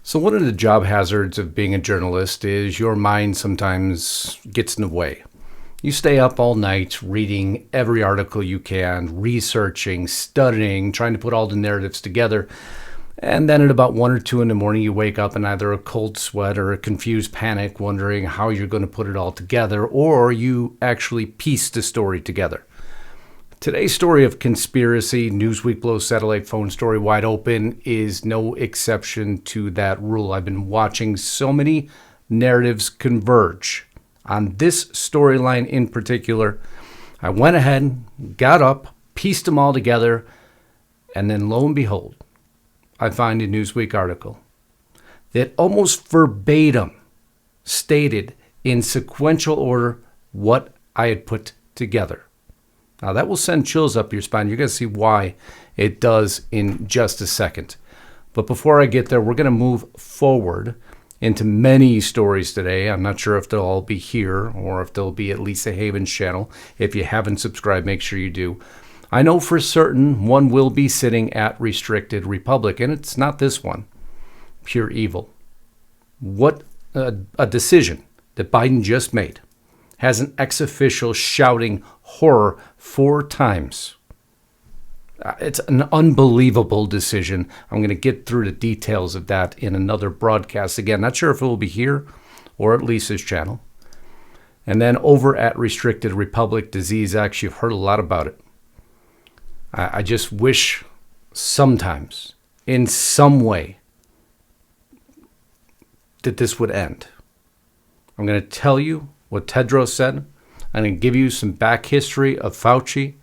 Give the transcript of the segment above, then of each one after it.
So one of the job hazards of being a journalist is your mind sometimes gets in the way. You stay up all night reading every article you can, researching, studying, trying to put all the narratives together. And then at about 1 or 2 in the morning, you wake up in either a cold sweat or a confused panic, wondering how you're going to put it all together, or you actually piece the story together. Today's story of conspiracy, NEWSWEEK blows satellite phone story wide open, is no exception to that rule. I've been watching so many narratives converge. On this storyline in particular, I went ahead, got up, pieced them all together, and then lo and behold, I find a NEWSWEEK article that almost verbatim stated in sequential order what I had put together. Now that will send chills up your spine. You're going to see why it does in just a second. But before I get there, we're going to move forward into many stories today. I'm not sure if they'll all be here or if they'll be at least a Haven's channel. If you haven't subscribed, make sure you do. I know for certain one will be sitting at Restricted Republic, and it's not this one. Pure evil. What a decision that Biden just made. Has an ex-official shouting horror 4 times. It's an unbelievable decision. I'm going to get through the details of that in another broadcast. Again, not sure if it will be here or at Lisa's channel. And then over at Restricted Republic, Disease X, you've heard a lot about it. I just wish sometimes, in some way, that this would end. I'm going to tell you what Tedros said. I'm going to give you some back history of Fauci.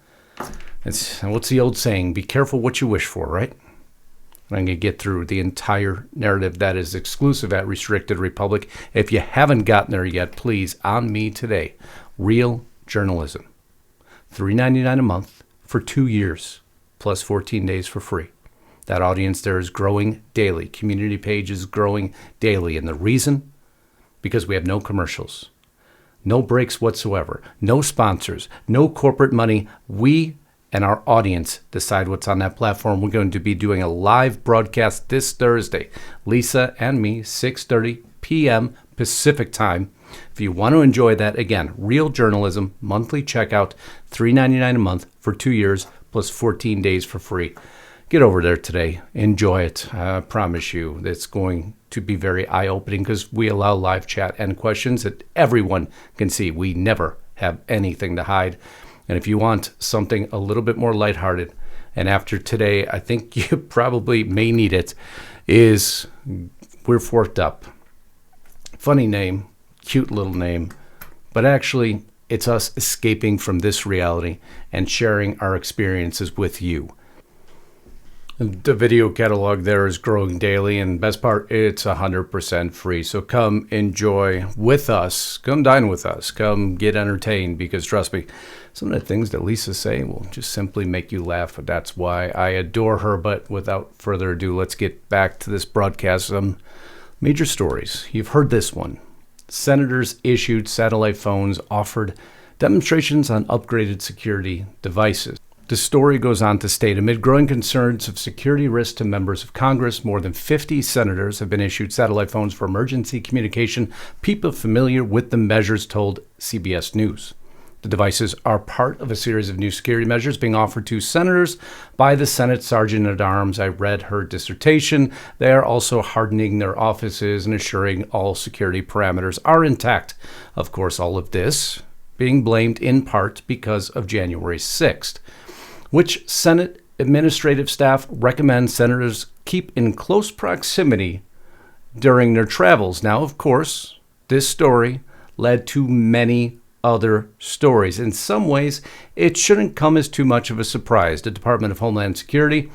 What's the old saying? Be careful what you wish for, right? And I'm going to get through the entire narrative that is exclusive at Restricted Republic. If you haven't gotten there yet, please, on me today. Real journalism. $3.99 a month for 2 years, plus 14 days for free. That audience there is growing daily. Community page is growing daily. And the reason? Because we have no commercials. No breaks whatsoever, no sponsors, no corporate money. We and our audience decide what's on that platform. We're going to be doing a live broadcast this Thursday. Lisa and me, 6:30 p.m. Pacific time. If you want to enjoy that, again, real journalism, monthly checkout, $3.99 a month for 2 years, plus 14 days for free. Get over there today. Enjoy it. I promise you it's going to be very eye-opening because we allow live chat and questions that everyone can see. We never have anything to hide. And if you want something a little bit more lighthearted, and after today, I think you probably may need it, is We're Forked Up. Funny name, cute little name, but actually it's us escaping from this reality and sharing our experiences with you. The video catalog there is growing daily, and best part, it's 100% free. So come enjoy with us. Come dine with us. Come get entertained, because trust me, some of the things that Lisa say will just simply make you laugh. That's why I adore her. But without further ado, let's get back to this broadcast. Some major stories. You've heard this one. Senators issued satellite phones, offered demonstrations on upgraded security devices. The story goes on to state, amid growing concerns of security risks to members of Congress, more than 50 senators have been issued satellite phones for emergency communication. People familiar with the measures told CBS News. The devices are part of a series of new security measures being offered to senators by the Senate Sergeant-at-Arms. I read her dissertation. They are also hardening their offices and assuring all security parameters are intact. Of course, all of this being blamed in part because of January 6th. Which Senate administrative staff recommends senators keep in close proximity during their travels. Now, of course, this story led to many other stories. In some ways, it shouldn't come as too much of a surprise. The Department of Homeland Security,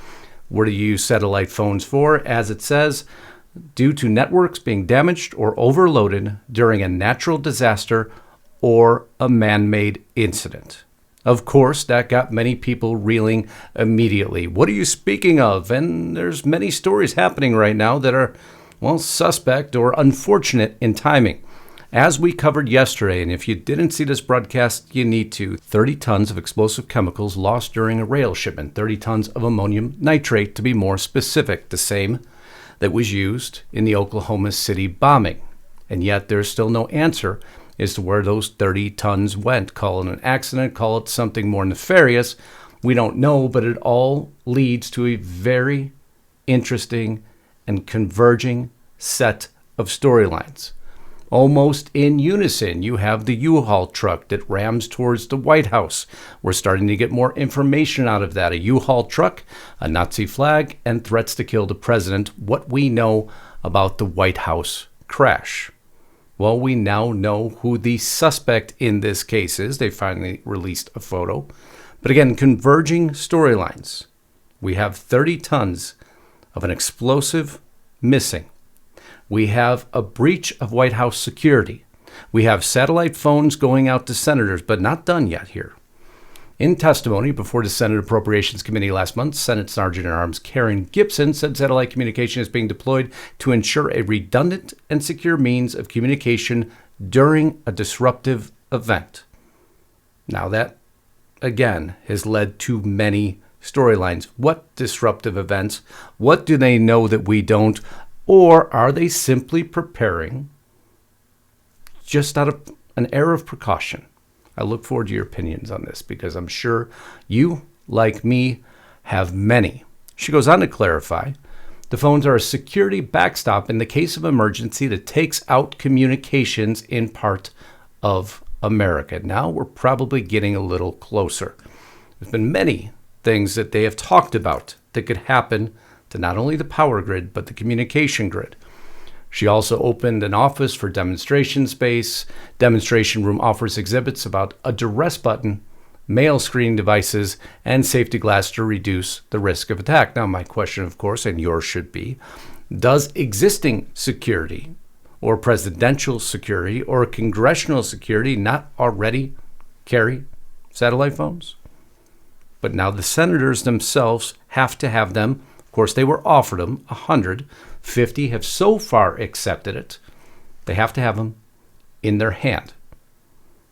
what do you use satellite phones for? As it says, due to networks being damaged or overloaded during a natural disaster or a man-made incident. Of course, that got many people reeling immediately. What are you speaking of? And there's many stories happening right now that are, well, suspect or unfortunate in timing. As we covered yesterday, and if you didn't see this broadcast, you need to, 30 tons of explosive chemicals lost during a rail shipment, 30 tons of ammonium nitrate to be more specific, the same that was used in the Oklahoma City bombing. And yet there's still no answer as to where those 30 tons went. Call it an accident, call it something more nefarious. We don't know, but it all leads to a very interesting and converging set of storylines. Almost in unison, you have the U-Haul truck that rams towards the White House. We're starting to get more information out of that. A U-Haul truck, a Nazi flag, and threats to kill the president. What we know about the White House crash. Well, we now know who the suspect in this case is. They finally released a photo. But again, converging storylines. We have 30 tons of an explosive missing. We have a breach of White House security. We have satellite phones going out to senators, but not done yet here. In testimony before the Senate Appropriations Committee last month, Senate Sergeant-at-Arms Karen Gibson said satellite communication is being deployed to ensure a redundant and secure means of communication during a disruptive event. Now that, again, has led to many storylines. What disruptive events? What do they know that we don't? Or are they simply preparing just out of an air of precaution? I look forward to your opinions on this because I'm sure you, like me, have many. She goes on to clarify, the phones are a security backstop in the case of emergency that takes out communications in part of America. Now we're probably getting a little closer. There's been many things that they have talked about that could happen to not only the power grid, but the communication grid. She also opened an office for demonstration space. Demonstration room offers exhibits about a duress button, mail screening devices, and safety glass to reduce the risk of attack. Now, my question, of course, and yours should be, does existing security or presidential security or congressional security not already carry satellite phones? But now the senators themselves have to have them. Of course, they were offered them 100. 50 have so far accepted it. They have to have them in their hand.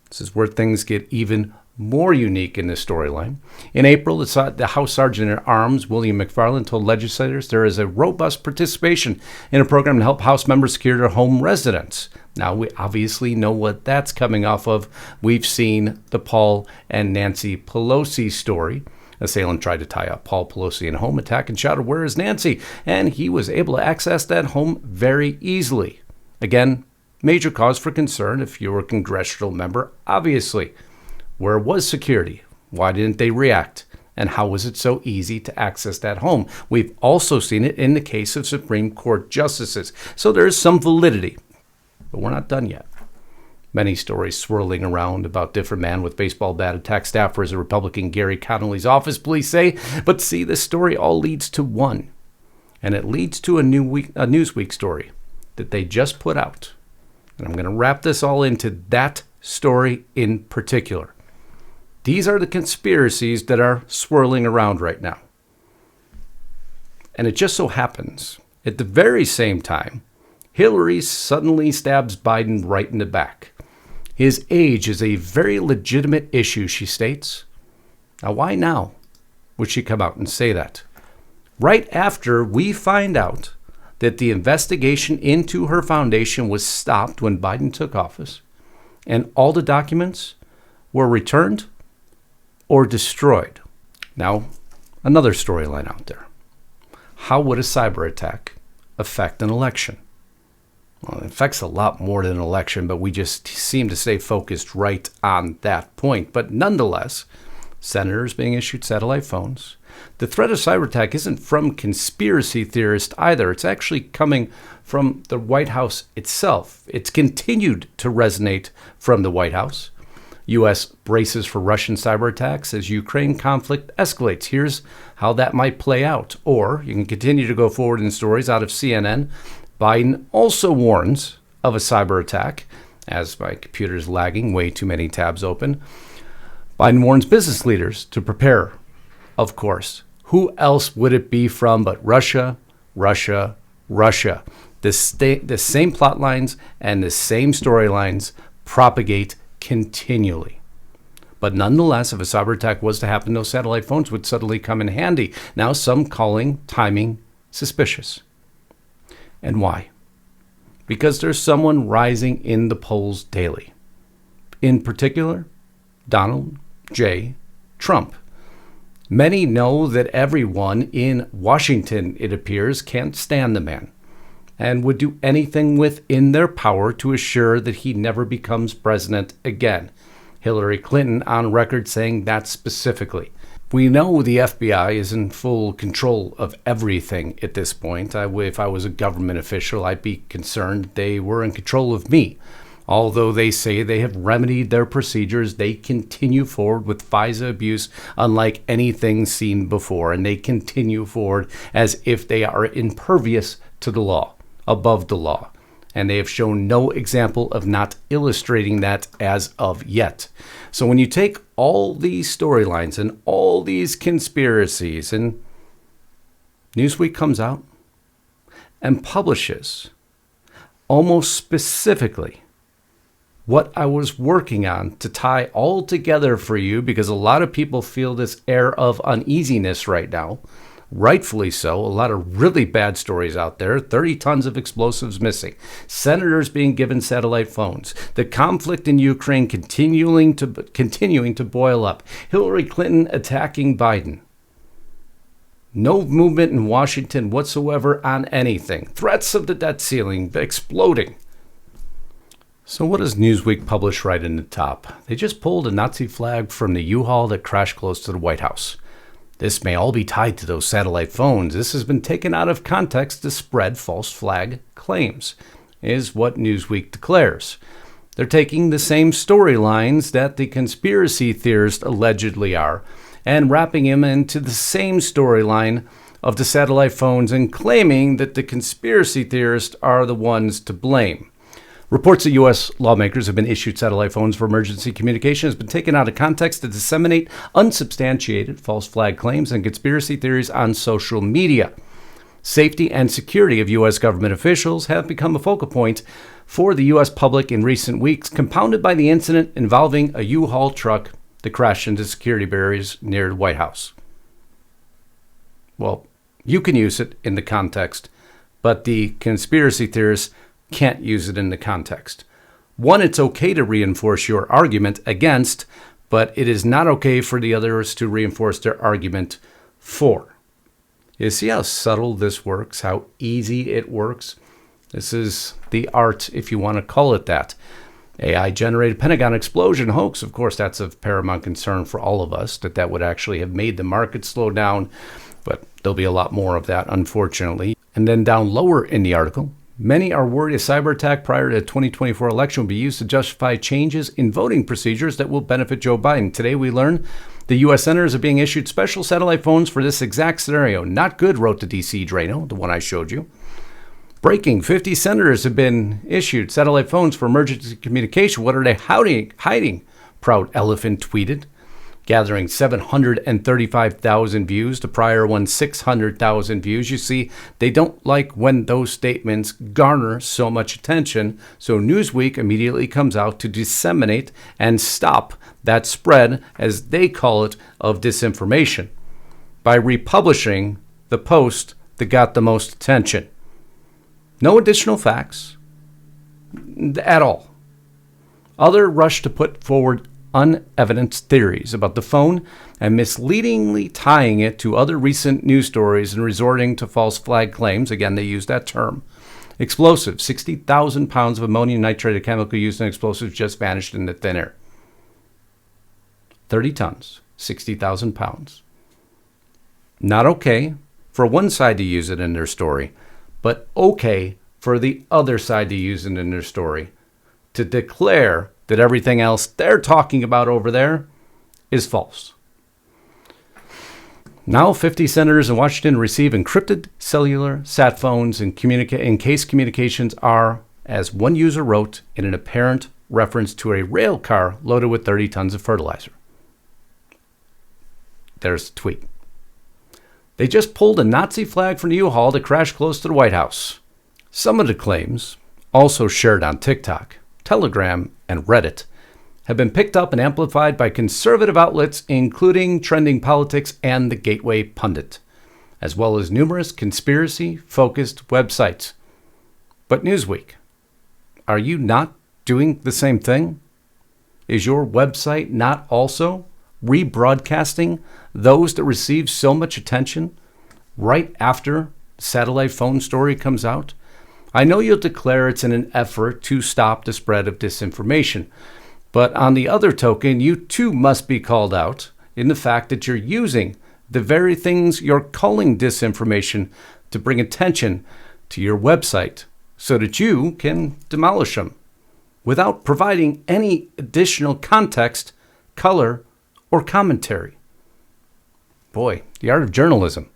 This is where things get even more unique in this storyline. In April, the House Sergeant-at-Arms, William McFarland, told legislators there is a robust participation in a program to help House members secure their home residence. Now, we obviously know what that's coming off of. We've seen the Paul and Nancy Pelosi story. Assailant tried to tie up Paul Pelosi in a home attack and shouted, "Where is Nancy?" And he was able to access that home very easily. Again, major cause for concern if you were a congressional member, obviously. Where was security? Why didn't they react? And how was it so easy to access that home? We've also seen it in the case of Supreme Court justices. So there is some validity, but we're not done yet. Many stories swirling around about different man with baseball bat attack staffers at Republican Gary Connolly's office, police say. But see, this story all leads to one. And it leads to a NEWSWEEK story that they just put out. And I'm going to wrap this all into that story in particular. These are the conspiracies that are swirling around right now. And it just so happens, at the very same time, Hillary suddenly stabs Biden right in the back. His age is a very legitimate issue, she states. Now, why now would she come out and say that? Right after we find out that the investigation into her foundation was stopped when Biden took office, and all the documents were returned or destroyed. Now, another storyline out there. How would a cyber attack affect an election? Well, it affects a lot more than an election, but we just seem to stay focused right on that point. But nonetheless, senators being issued satellite phones. The threat of cyber attack isn't from conspiracy theorists either. It's actually coming from the White House itself. It's continued to resonate from the White House. U.S. braces for Russian cyber attacks as Ukraine conflict escalates. Here's how that might play out. Or you can continue to go forward in stories out of CNN. Biden also warns of a cyber attack, as my computer is lagging, way too many tabs open. Biden warns business leaders to prepare, of course. Who else would it be from but Russia, Russia, Russia? The same plot lines and the same storylines propagate continually. But nonetheless, if a cyber attack was to happen, those satellite phones would suddenly come in handy. Now, some calling timing suspicious. And why? Because there's someone rising in the polls daily. In particular, Donald J. Trump. Many know that everyone in Washington, it appears, can't stand the man and would do anything within their power to assure that he never becomes president again. Hillary Clinton on record saying that specifically. We know the FBI is in full control of everything at this point. If I was a government official, I'd be concerned they were in control of me. Although they say they have remedied their procedures, they continue forward with FISA abuse unlike anything seen before, and they continue forward as if they are impervious to the law, above the law. And they have shown no example of not illustrating that as of yet. So when you take all these storylines and all these conspiracies, and Newsweek comes out and publishes almost specifically what I was working on to tie all together for you, because a lot of people feel this air of uneasiness right now. Rightfully so. A lot of really bad stories out there. 30 tons of explosives missing. Senators being given satellite phones. The conflict in Ukraine continuing to boil up. Hillary Clinton attacking Biden. No movement in Washington whatsoever on anything. Threats of the debt ceiling exploding. So what does Newsweek publish right in the top? They just pulled a Nazi flag from the U-Haul that crashed close to the White House. This may all be tied to those satellite phones. This has been taken out of context to spread false flag claims, is what Newsweek declares. They're taking the same storylines that the conspiracy theorists allegedly are and wrapping them into the same storyline of the satellite phones and claiming that the conspiracy theorists are the ones to blame. Reports that U.S. lawmakers have been issued satellite phones for emergency communication has been taken out of context to disseminate unsubstantiated false flag claims and conspiracy theories on social media. Safety and security of U.S. government officials have become a focal point for the U.S. public in recent weeks, compounded by the incident involving a U-Haul truck that crashed into security barriers near the White House. Well, you can use it in the context, but the conspiracy theorists can't use it in the context. One, it's okay to reinforce your argument against, but it is not okay for the others to reinforce their argument for. You see how subtle this works, how easy it works? This is the art, if you want to call it that. AI-generated Pentagon explosion hoax, of course, that's of paramount concern for all of us, that would actually have made the market slow down, but there'll be a lot more of that, unfortunately. And then down lower in the article, many are worried a cyber attack prior to the 2024 election will be used to justify changes in voting procedures that will benefit Joe Biden. Today we learn the U.S. senators are being issued special satellite phones for this exact scenario. Not good, wrote the D.C. Drano, the one I showed you. Breaking, 50 senators have been issued satellite phones for emergency communication. What are they hiding? Proud Elephant tweeted. Gathering 735,000 views. The prior one, 600,000 views. You see, they don't like when those statements garner so much attention. So Newsweek immediately comes out to disseminate and stop that spread, as they call it, of disinformation by republishing the post that got the most attention. No additional facts at all. Other rush to put forward unevidenced theories about the phone and misleadingly tying it to other recent news stories and resorting to false flag claims. Again, they use that term. Explosives, 60,000 pounds of ammonium nitrate, a chemical used in explosives, just vanished in the thin air. 30 tons, 60,000 pounds. Not okay for one side to use it in their story, but okay for the other side to use it in their story, to declare that everything else they're talking about over there is false. Now 50 senators in Washington receive encrypted cellular sat phones in case communications are, as one user wrote, in an apparent reference to a rail car loaded with 30 tons of fertilizer. There's the tweet. They just pulled a Nazi flag from the U-Haul to crash close to the White House. Some of the claims, also shared on TikTok, Telegram, and Reddit, have been picked up and amplified by conservative outlets, including Trending Politics and the Gateway Pundit, as well as numerous conspiracy-focused websites. But Newsweek, are you not doing the same thing? Is your website not also rebroadcasting those that receive so much attention right after satellite phone story comes out? I know you'll declare it's in an effort to stop the spread of disinformation, but on the other token, you too must be called out in the fact that you're using the very things you're calling disinformation to bring attention to your website so that you can demolish them without providing any additional context, color, or commentary. Boy, the art of journalism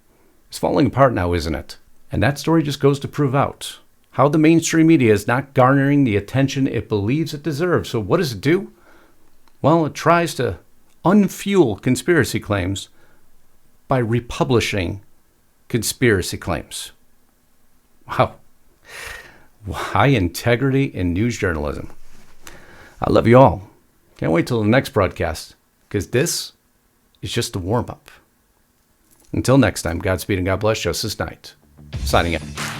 is falling apart now, isn't it? And that story just goes to prove out how the mainstream media is not garnering the attention it believes it deserves. So what does it do? Well, it tries to unfuel conspiracy claims by republishing conspiracy claims. Wow. High integrity in news journalism. I love you all. Can't wait till the next broadcast, because this is just a warm-up. Until next time, Godspeed and God bless. Justus Knight, signing out.